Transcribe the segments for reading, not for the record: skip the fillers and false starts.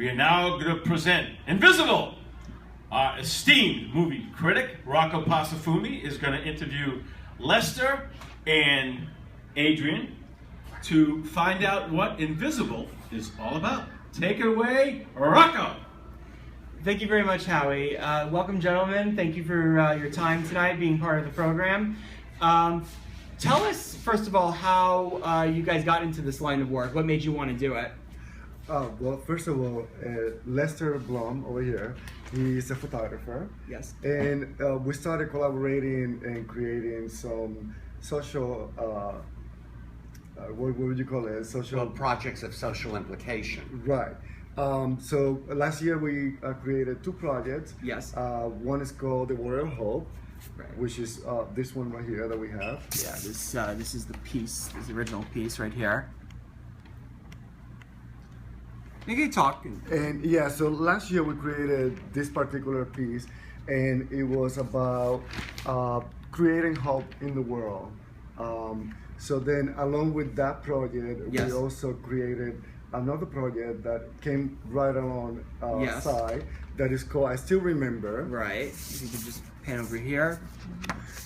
we are now going to present Invisible. Our esteemed movie critic, Rocco Pasafumi, is going to interview Lester and Adrian to find out what Invisible is all about. Take it away, Rocco. Thank you very much, Howie. Welcome, gentlemen. Thank you for your time tonight, being part of the program. Tell us, first of all, how you guys got into this line of work. What made you want to do it? Well, first of all, Lester Blum over here, he's a photographer. Yes. And we started collaborating and creating some social, what would you call it? Social projects of social implication. Right. So last year we created two projects. Yes. One is called The Warrior of Hope, right, which is this one right here that we have. Yeah, this is the piece, this original piece right here. You can talk. And yeah, so last year we created this particular piece, and it was about creating hope in the world. So then along with that project, yes, we also created another project that came right along yes, side that is called I Still Remember. Right, you can just pan over here.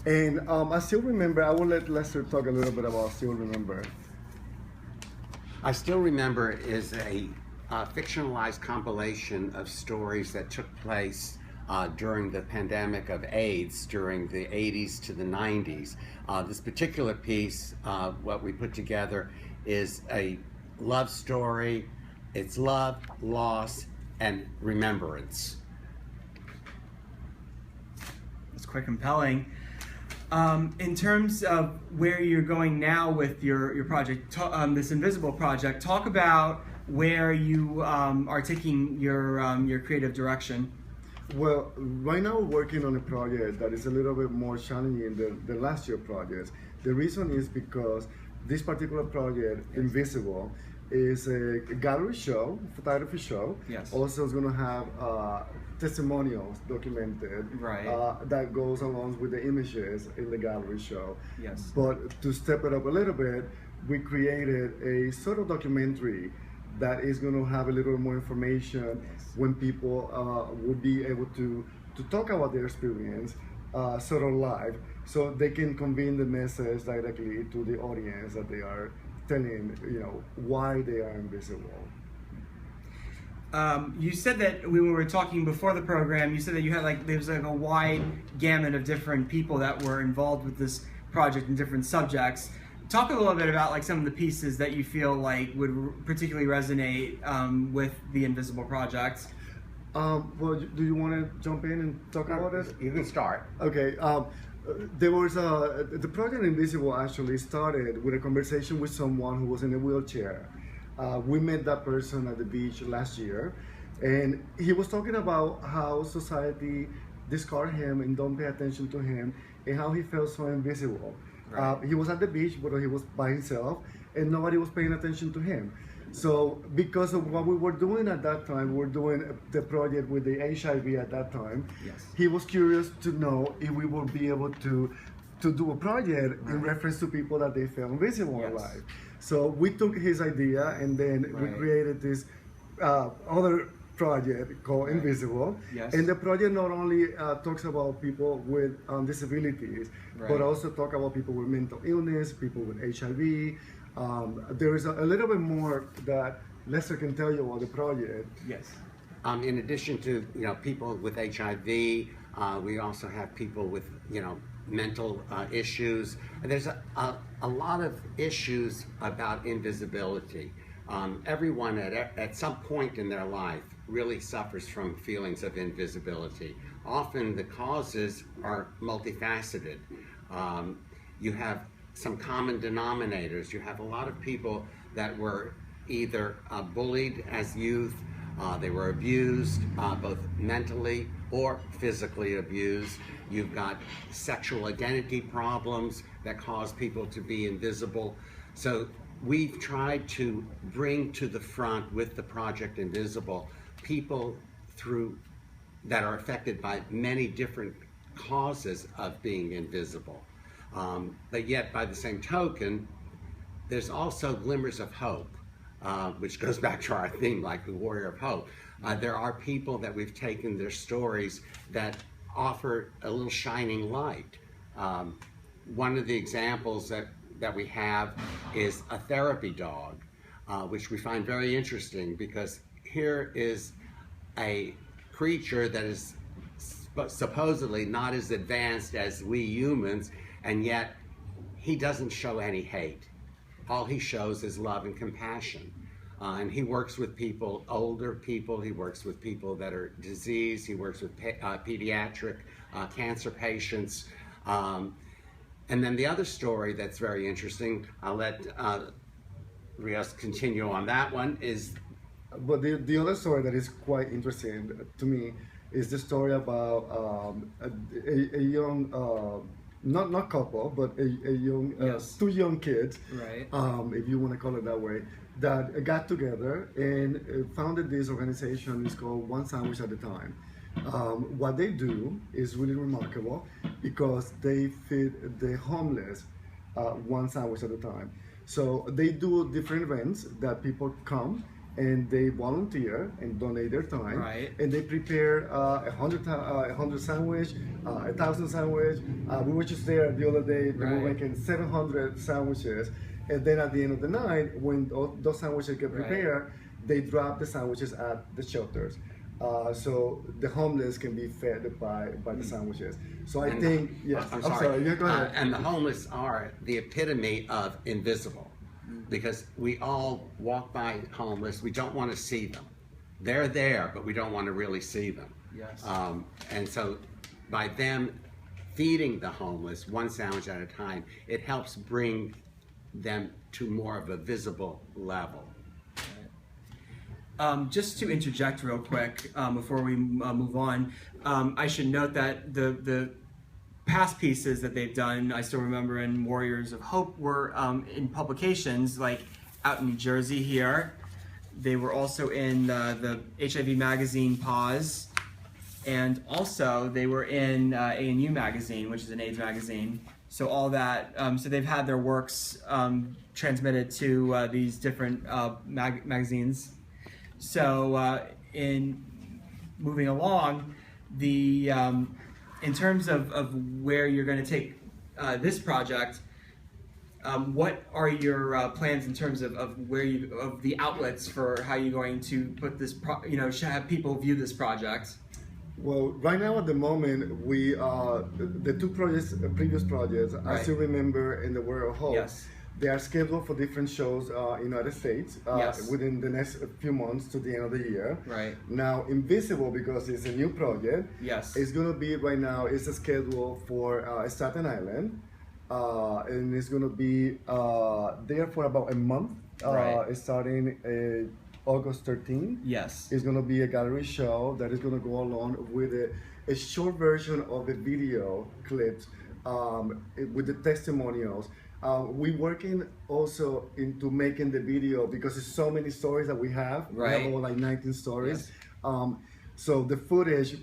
And I Still Remember, I will let Lester talk a little bit about I Still Remember. I Still Remember is a fictionalized compilation of stories that took place during the pandemic of AIDS during the 80s to the 90s. This particular piece, what we put together, is a love story. It's love, loss, and remembrance. It's quite compelling. In terms of where you're going now with your project, this Invisible project, talk about where you are taking your creative direction. Well, right now we're working on a project that is a little bit more challenging than the last year projects. The reason is because this particular project, yes, Invisible, is a gallery show, photography show. Yes. Also, it's going to have testimonials documented, right, that goes along with the images in the gallery show. Yes. But to step it up a little bit, we created a sort of documentary that is going to have a little more information, yes, when people will be able to talk about their experience sort of live, so they can convey the message directly to the audience that they are telling, why they are invisible. You said that when we were talking before the program, you said that you had there's a wide gamut of different people that were involved with this project in different subjects. Talk a little bit about some of the pieces that you feel would particularly resonate with the Invisible project. Well, do you want to jump in and talk about it? You can start. Okay. There was the project Invisible actually started with a conversation with someone who was in a wheelchair. We met that person at the beach last year, and he was talking about how society discard him and don't pay attention to him, and how he felt so invisible. Right. He was at the beach, but he was by himself, and nobody was paying attention to him. So because of what we were doing at that time, we were doing the project with the HIV at that time. Yes. He was curious to know if we would be able to do a project, right, in reference to people that they felt invisible, yes, alive. So we took his idea, and then, right, we created this other project called, right, Invisible. Yes. And the project not only talks about people with disabilities, right, but also talk about people with mental illness, people with HIV. There is a little bit more that Lester can tell you about the project. Yes. In addition to people with HIV, we also have people with mental issues. There's a lot of issues about invisibility. Everyone at some point in their life really suffers from feelings of invisibility. Often the causes are multifaceted. You have some common denominators. You have a lot of people that were either bullied as youth, they were abused, both mentally or physically abused. You've got sexual identity problems that cause people to be invisible. So we've tried to bring to the front with the Project Invisible people that are affected by many different causes of being invisible. But yet, by the same token, there's also glimmers of hope. which goes back to our theme, like the Warrior of Hope. There are people that we've taken their stories that offer a little shining light. One of the examples that we have is a therapy dog, which we find very interesting, because here is a creature that is supposedly not as advanced as we humans, and yet he doesn't show any hate. All he shows is love and compassion. And he works with people, older people, he works with people that are diseased, he works with pediatric cancer patients. And then the other story that's very interesting, I'll let Rios continue on that one, is... But the other story that is quite interesting to me is the story about a young, not couple, but a young, Yes. two young kids, Right. If you want to call it that way, that got together and founded this organization. It's called One Sandwich at a Time. What they do is really remarkable because they feed the homeless one sandwich at a time. So they do different events that people come and they volunteer and donate their time, Right. and they prepare 100 sandwich, 1,000 sandwich. We were just there the other day. They were Right. making 700 sandwiches, and then at the end of the night, when those sandwiches get Right. prepared, they drop the sandwiches at the shelters. So the homeless can be fed by the sandwiches. So I And think, yes, I'm I'm sorry, yeah, go ahead. And the homeless are the epitome of invisible, because we all walk by homeless. We don't want to see them. They're there, but we don't want to really see them. Yes. And so by them feeding the homeless one sandwich at a time, it helps bring them to more of a visible level. Just to interject real quick before we move on, I should note that the past pieces that they've done, I still remember in Warriors of Hope, were in publications like out in New Jersey here. They were also in the HIV magazine Pause, and also they were in A&U magazine, which is an AIDS magazine. So all that, so they've had their works transmitted to these different magazines. So in moving along, the in terms of where you're going to take this project, what are your plans in terms of where you of the outlets for how you're going to put this have people view this project? Well, right now at the moment, we the two projects, previous projects, I Right. still remember in the World of Hope. Yes. They are scheduled for different shows in the United States Yes. within the next few months to the end of the year. Right. Now, Invisible, because it's a new project, Yes. it's going to be right now, it's a schedule for Staten Island. And it's going to be there for about a month, Right. starting August 13th. Yes. It's going to be a gallery show that is going to go along with a short version of the video clips with the testimonials. We're working also into making the video because there's so many stories that we have. We Right. have about like 19 stories. Yes. So the footage,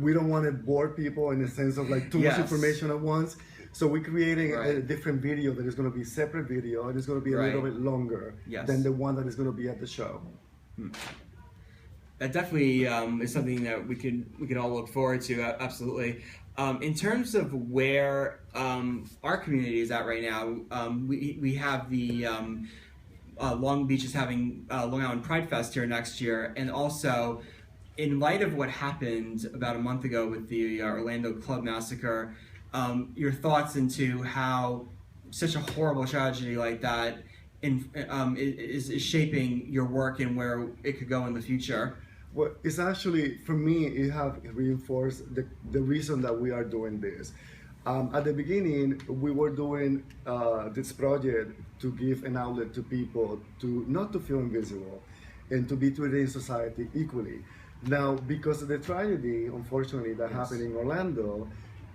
we don't want to bore people in the sense of like too Yes. much information at once. So we're creating a Right. different video that is going to be separate video, and it's going to be a little Right. bit longer Yes. than the one that is going to be at the show. That definitely is something that we could all look forward to. Absolutely. In terms of where our community is at right now, we have the Long Beach is having Long Island Pride Fest here next year, and also in light of what happened about a month ago with the Orlando Club massacre, your thoughts into how such a horrible tragedy like that is shaping your work and where it could go in the future. Well, it's actually, for me, it have reinforced the reason that we are doing this. At the beginning, we were doing this project to give an outlet to people to not to feel invisible and to be treated in society equally. Now, because of the tragedy, unfortunately, that Yes. happened in Orlando,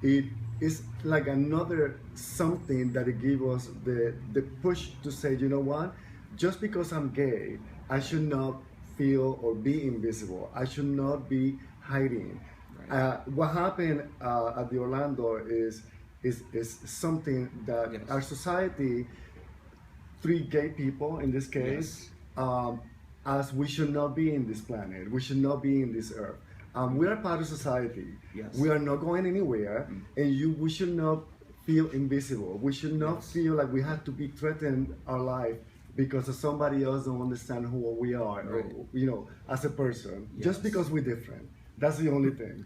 it is like another something that it gives us the push to say, you know what, just because I'm gay, I should not feel or be invisible. I should not be hiding. Right. What happened at the Orlando is something that Yes. our society, 3 gay people in this case, as we should not be in this planet. We should not be in this earth. We are part of society. Yes. We are not going anywhere, and we should not feel invisible. We should not feel like we have to be threatened our life because somebody else don't understand who we are, Right. or, as a person, Yes. just because we're different. That's the only thing.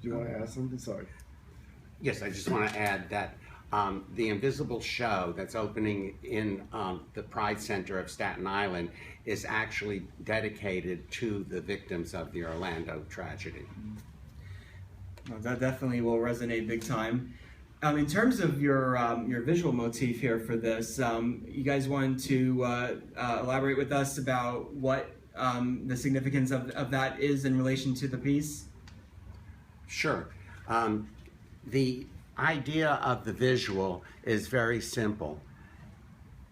Do you want to add something? Sorry. Yes, I just want to add that the Invisible show that's opening in the Pride Center of Staten Island is actually dedicated to the victims of the Orlando tragedy. Well, that definitely will resonate big time. In terms of your visual motif here for this, you guys wanted to elaborate with us about what the significance of that is in relation to the piece? Sure. The idea of the visual is very simple.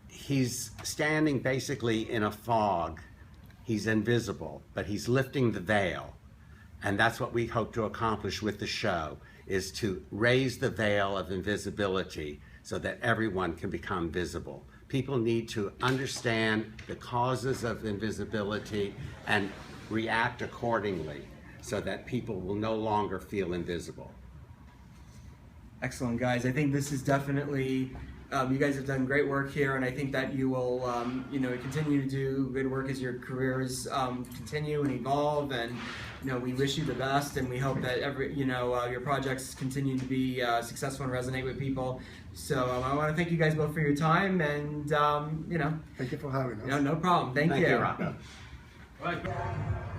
He's standing basically in a fog. He's invisible, but he's lifting the veil. And that's what we hope to accomplish with the show, is to raise the veil of invisibility so that everyone can become visible. People need to understand the causes of invisibility and react accordingly so that people will no longer feel invisible. Excellent, guys. I think this is definitely, you guys have done great work here, and I think that you will, continue to do good work as your careers continue and evolve. And we wish you the best, and we hope that your projects continue to be successful and resonate with people. So I want to thank you guys both for your time, and Thank you for having us. no problem. Thank you. Rob. Right.